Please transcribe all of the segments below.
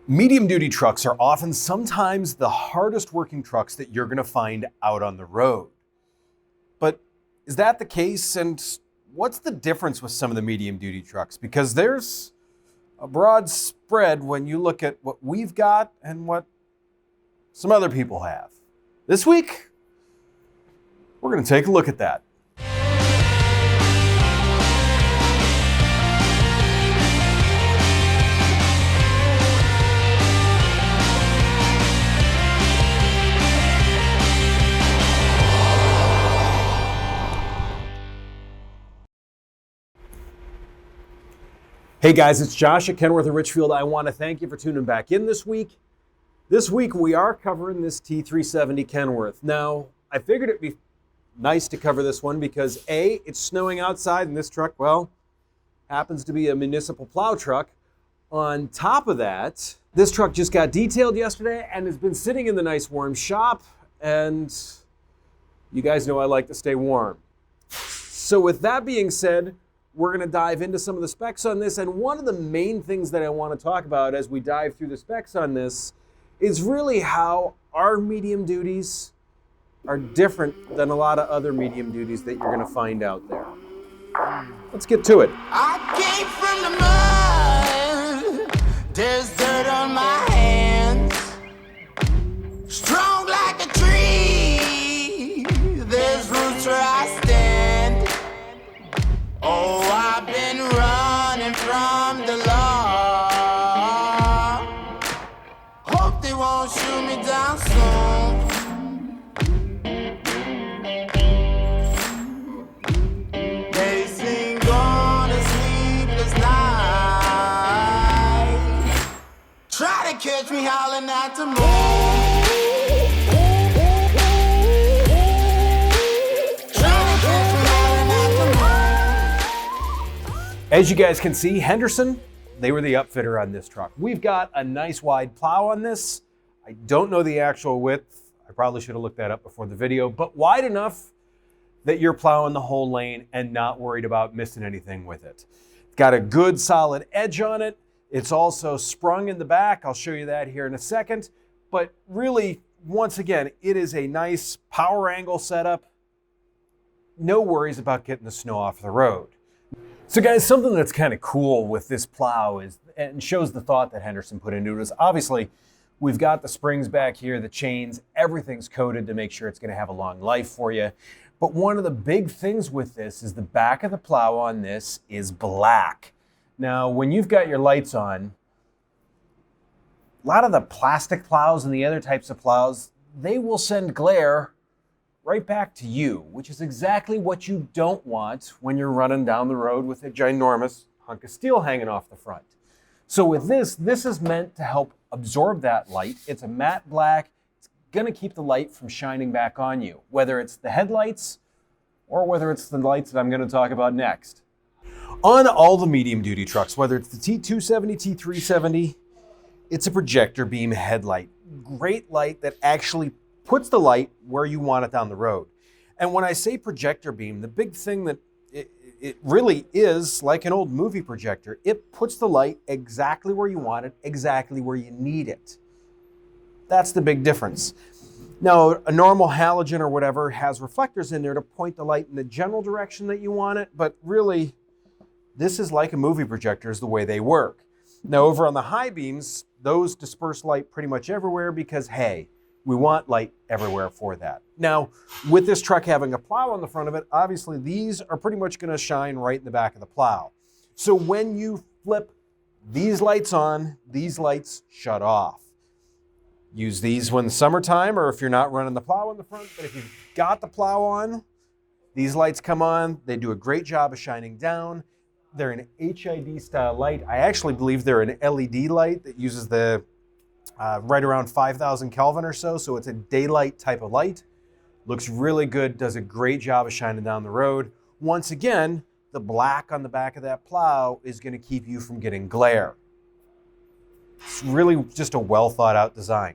Medium duty trucks are often sometimes the hardest working trucks that you're going to find out on the road. But is that the case? And what's the difference with some of the medium duty trucks? Because there's a broad spread when you look at what we've got and what some other people have. This week, we're going to take a look at that. Hey guys, it's Josh at Kenworth of Richfield. I want to thank you for tuning back in this week. This week we are covering this T370 Kenworth. Now, I figured it'd be nice to cover this one because A, it's snowing outside and this truck, well, happens to be a municipal plow truck. On top of that, this truck just got detailed yesterday and has been sitting in the nice warm shop, and you guys know I like to stay warm. So with that being said, we're going to dive into some of the specs on this, and one of the main things that I want to talk about as we dive through the specs on this is really how our medium duties are different than a lot of other medium duties that you're going to find out there. Let's get to it. I came from the mud, there's dirt on my hands, strong like a tree, there's roots where I stand. Oh, I've been running from the law. Hope they won't shoot me down soon. They sing on a sleepless night. Try to catch me howling at the moon. As you guys can see, Henderson, they were the upfitter on this truck. We've got a nice wide plow on this. I don't know the actual width. I probably should have looked that up before the video, but wide enough that you're plowing the whole lane and not worried about missing anything with it. It's got a good solid edge on it. It's also sprung in the back. I'll show you that here in a second. But really, once again, it is a nice power angle setup. No worries about getting the snow off the road. So guys, something that's kind of cool with this plow is, and shows the thought that Henderson put into it, is obviously we've got the springs back here, the chains, everything's coated to make sure it's going to have a long life for you. But one of the big things with this is the back of the plow on this is black. Now, when you've got your lights on, a lot of the plastic plows and the other types of plows, they will send glare right back to you, which is exactly what you don't want when you're running down the road with a ginormous hunk of steel hanging off the front. So with this is meant to help absorb that light. It's a matte black. It's going to keep the light from shining back on you, whether it's the headlights or whether it's the lights that I'm going to talk about next. On all the medium duty trucks, whether it's the T270, T370, it's a projector beam headlight. Great light that actually puts the light where you want it down the road. And when I say projector beam, the big thing that it really is like an old movie projector. It puts the light exactly where you want it, exactly where you need it. That's the big difference. Now, a normal halogen or whatever has reflectors in there to point the light in the general direction that you want it, but really, this is like a movie projector is the way they work. Now, over on the high beams, those disperse light pretty much everywhere because, hey, we want light everywhere for that. Now, with this truck having a plow on the front of it, obviously these are pretty much going to shine right in the back of the plow. So when you flip these lights on, these lights shut off. Use these when the summertime or if you're not running the plow on the front, but if you've got the plow on, these lights come on. They do a great job of shining down. They're an HID style light. I actually believe they're an LED light that uses the right around 5,000 Kelvin or so. So it's a daylight type of light. Looks really good, does a great job of shining down the road. Once again, the black on the back of that plow is going to keep you from getting glare. It's really just a well thought out design.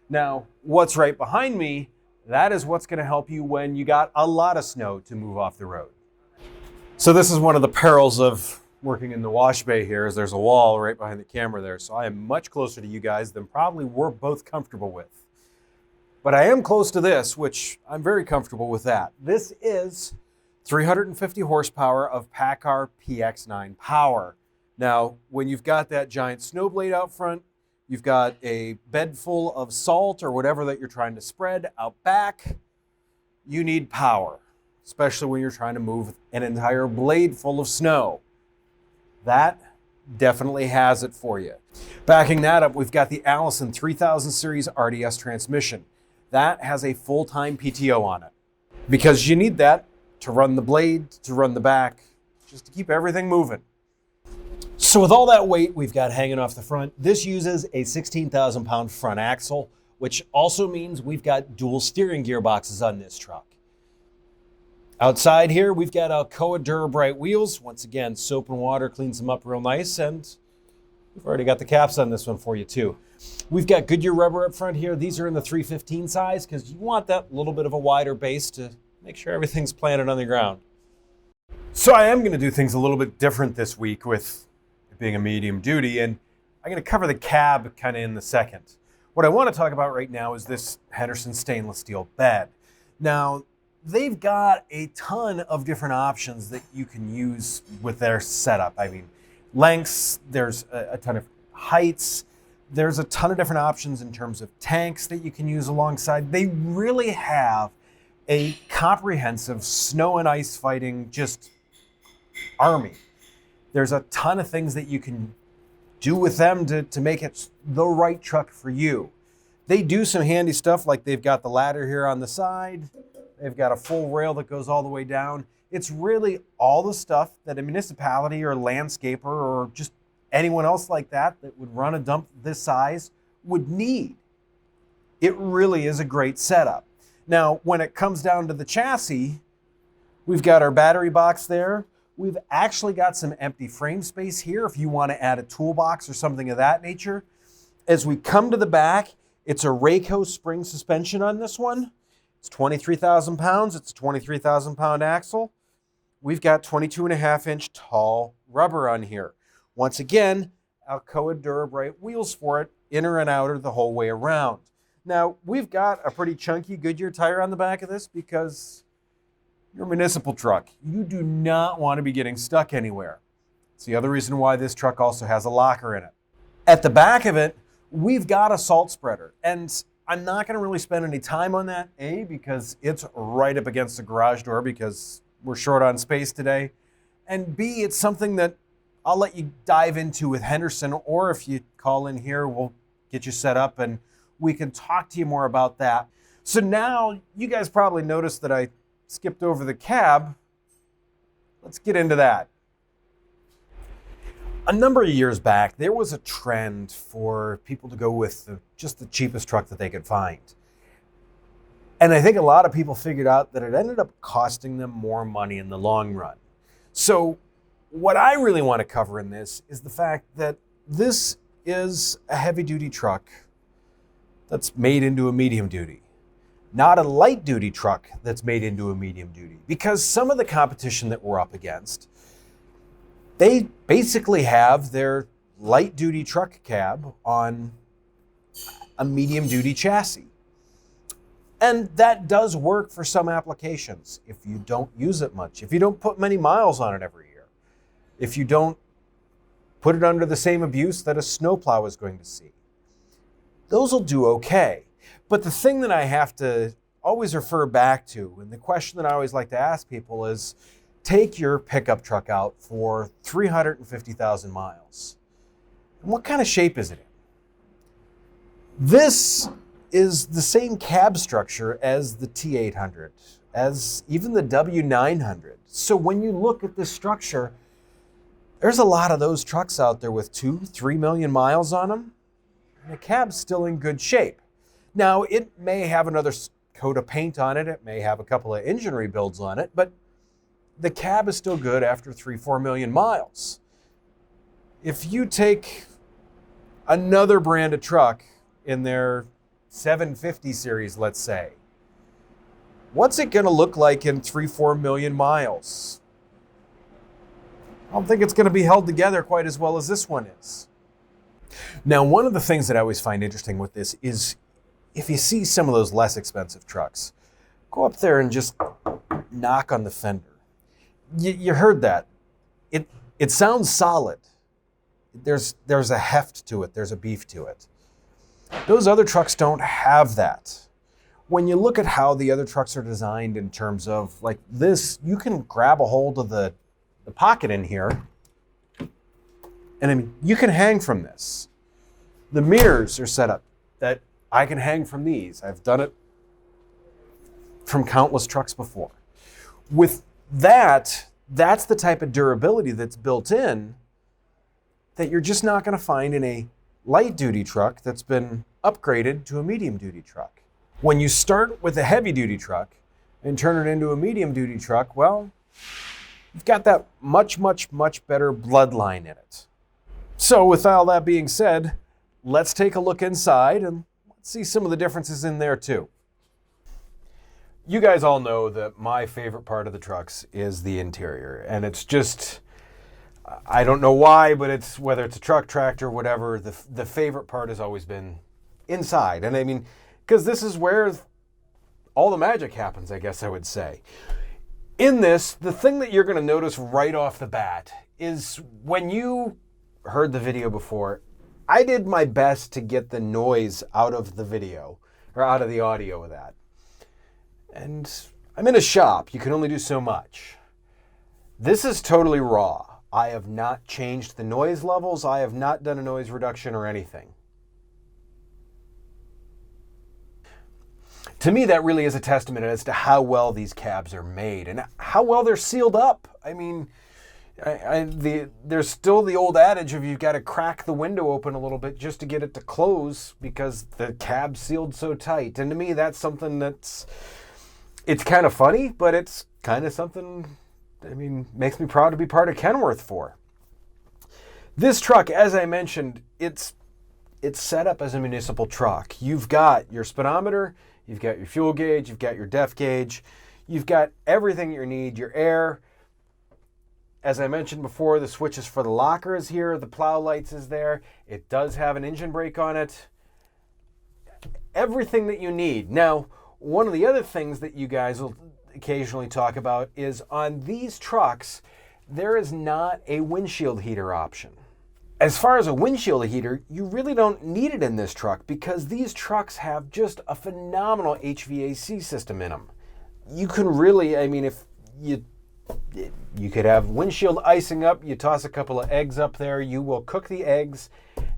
Now, what's right behind me, that is what's going to help you when you got a lot of snow to move off the road. So this is one of the perils of working in the wash bay here, as there's a wall right behind the camera there. So I am much closer to you guys than probably we're both comfortable with. But I am close to this, which I'm very comfortable with that. This is 350 horsepower of PACCAR PX9 power. Now, when you've got that giant snow blade out front, you've got a bed full of salt or whatever that you're trying to spread out back, you need power, especially when you're trying to move an entire blade full of snow. That definitely has it for you. Backing that up, we've got the Allison 3000 series RDS transmission. That has a full-time PTO on it because you need that to run the blade, to run the back, just to keep everything moving. So with all that weight we've got hanging off the front, this uses a 16,000 pound front axle, which also means we've got dual steering gearboxes on this truck. Outside here, we've got Alcoa Durabright wheels. Once again, soap and water cleans them up real nice, and we've already got the caps on this one for you too. We've got Goodyear rubber up front here. These are in the 315 size because you want that little bit of a wider base to make sure everything's planted on the ground. So I am going to do things a little bit different this week with it being a medium duty, and I'm going to cover the cab kind of in the second. What I want to talk about right now is this Henderson stainless steel bed. Now, they've got a ton of different options that you can use with their setup. I mean, lengths, there's a ton of heights, there's a ton of different options in terms of tanks that you can use alongside. They really have a comprehensive snow and ice fighting just army. There's a ton of things that you can do with them to make it the right truck for you. They do some handy stuff, like they've got the ladder here on the side. They've got a full rail that goes all the way down. It's really all the stuff that a municipality or landscaper or just anyone else like that would run a dump this size would need. It really is a great setup. Now, when it comes down to the chassis, we've got our battery box there. We've actually got some empty frame space here if you want to add a toolbox or something of that nature. As we come to the back, it's a Rayco spring suspension on this one. It's 23,000 pounds. It's a 23,000 pound axle. We've got 22.5-inch tall rubber on here. Once again, Alcoa Durabright wheels for it, inner and outer the whole way around. Now, we've got a pretty chunky Goodyear tire on the back of this because you're a municipal truck. You do not want to be getting stuck anywhere. It's the other reason why this truck also has a locker in it. At the back of it, we've got a salt spreader, and I'm not going to really spend any time on that, A, because it's right up against the garage door because we're short on space today, and B, it's something that I'll let you dive into with Henderson, or if you call in here, we'll get you set up and we can talk to you more about that. So now, you guys probably noticed that I skipped over the cab. Let's get into that. A number of years back, there was a trend for people to go with just the cheapest truck that they could find. And I think a lot of people figured out that it ended up costing them more money in the long run. So what I really want to cover in this is the fact that this is a heavy-duty truck that's made into a medium duty, not a light-duty truck that's made into a medium duty. Because some of the competition that we're up against, they basically have their light-duty truck cab on a medium-duty chassis. And that does work for some applications if you don't use it much, if you don't put many miles on it every year, if you don't put it under the same abuse that a snowplow is going to see. Those will do okay. But the thing that I have to always refer back to, and the question that I always like to ask people is, take your pickup truck out for 350,000 miles. And what kind of shape is it in? This is the same cab structure as the T800, as even the W900. So when you look at this structure, there's a lot of those trucks out there with 2-3 million miles on them, and the cab's still in good shape. Now, it may have another coat of paint on it, it may have a couple of engine rebuilds on it, but the cab is still good after 3-4 million miles. If you take another brand of truck in their 750 series, let's say, what's it going to look like in 3-4 million miles? don't think it's going to be held together quite as well as this one is. Now, one of the things that I always find interesting with this is if you see some of those less expensive trucks, go up there and just knock on the fender. You heard that. It sounds solid. There's a heft to it. There's a beef to it. Those other trucks don't have that. When you look at how the other trucks are designed in terms of like this, you can grab a hold of the pocket in here, and I mean, you can hang from this. The mirrors are set up that I can hang from these. I've done it from countless trucks before. With that, that's the type of durability that's built in that you're just not going to find in a light duty truck that's been upgraded to a medium duty truck. When you start with a heavy duty truck and turn it into a medium duty truck, well, you've got that much, much, much better bloodline in it. So with all that being said, let's take a look inside and let's see some of the differences in there too. You guys all know that my favorite part of the trucks is the interior, and it's just, I don't know why, but it's whether it's a truck, tractor, whatever, the favorite part has always been inside. And I mean, because this is where all the magic happens, I guess I would say. In this, the thing that you're going to notice right off the bat is when you heard the video before, I did my best to get the noise out of the video, or out of the audio of that. And I'm in a shop. You can only do so much. This is totally raw. I have not changed the noise levels. I have not done a noise reduction or anything. To me, that really is a testament as to how well these cabs are made and how well they're sealed up. I mean, there's still the old adage of you've got to crack the window open a little bit just to get it to close because the cab's sealed so tight. And to me, that's something it's kind of funny, but it's kind of something, I mean, makes me proud to be part of Kenworth for. This truck, as I mentioned, it's set up as a municipal truck. You've got your speedometer, you've got your fuel gauge, you've got your depth gauge, you've got everything you need, your air. As I mentioned before, the switches for the locker is here, the plow lights is there. It does have an engine brake on it. Everything that you need. Now, one of the other things that you guys will occasionally talk about is on these trucks, there is not a windshield heater option. As far as a windshield heater, you really don't need it in this truck because these trucks have just a phenomenal HVAC system in them. You can really, I mean, if you could have windshield icing up, you toss a couple of eggs up there, you will cook the eggs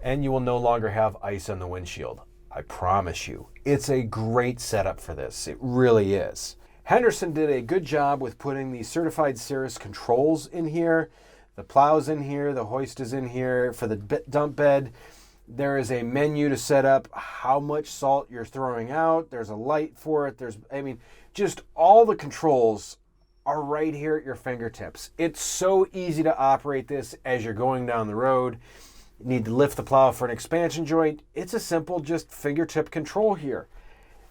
and you will no longer have ice on the windshield. I promise you, it's a great setup for this. It really is. Henderson did a good job with putting the certified Cirrus controls in here. The plow's in here, the hoist is in here. For the dump bed, there is a menu to set up how much salt you're throwing out. There's a light for it. Just all the controls are right here at your fingertips. It's so easy to operate this as you're going down the road. You need to lift the plow for an expansion joint. It's a simple just fingertip control here.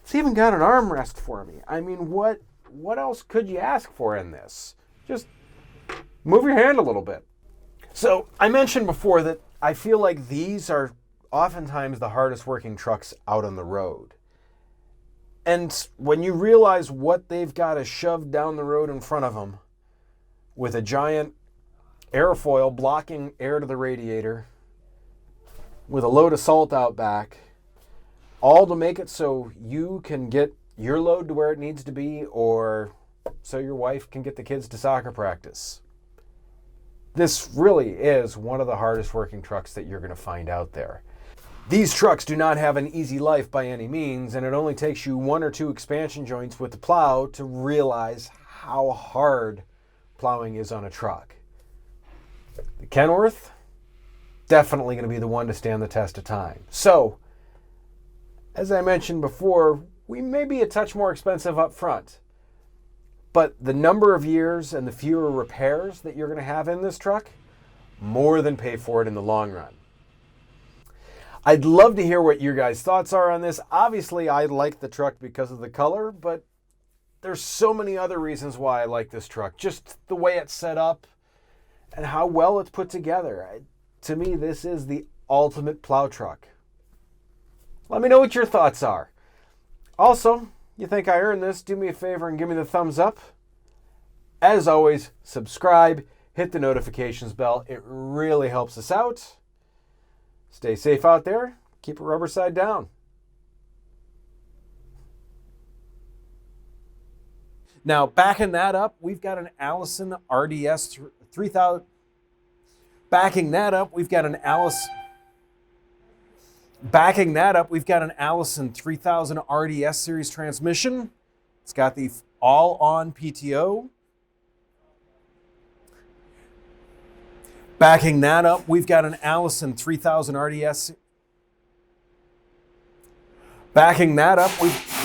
It's even got an armrest for me. I mean, what else could you ask for in this? Just move your hand a little bit. So I mentioned before that I feel like these are oftentimes the hardest working trucks out on the road. And when you realize what they've got to shove down the road in front of them with a giant airfoil blocking air to the radiator, with a load of salt out back, all to make it so you can get your load to where it needs to be or so your wife can get the kids to soccer practice. This really is one of the hardest working trucks that you're going to find out there. These trucks do not have an easy life by any means, and it only takes you one or two expansion joints with the plow to realize how hard plowing is on a truck. The Kenworth, definitely going to be the one to stand the test of time. So, as I mentioned before, we may be a touch more expensive up front, but the number of years and the fewer repairs that you're going to have in this truck more than pay for it in the long run. I'd love to hear what your guys' thoughts are on this. Obviously, I like the truck because of the color, but there's so many other reasons why I like this truck. Just the way it's set up and how well it's put together. To me, this is the ultimate plow truck. Let me know what your thoughts are. Also, you think I earned this? Do me a favor and give me the thumbs up. As always, subscribe, hit the notifications bell. It really helps us out. Stay safe out there. Keep it rubber side down. Now, backing that up, we've got an Allison RDS 3000. Backing that up, we've got an Allison 3000 RDS series transmission. It's got the all-on PTO. Backing that up, we've got an Allison 3000 RDS. Backing that up, we've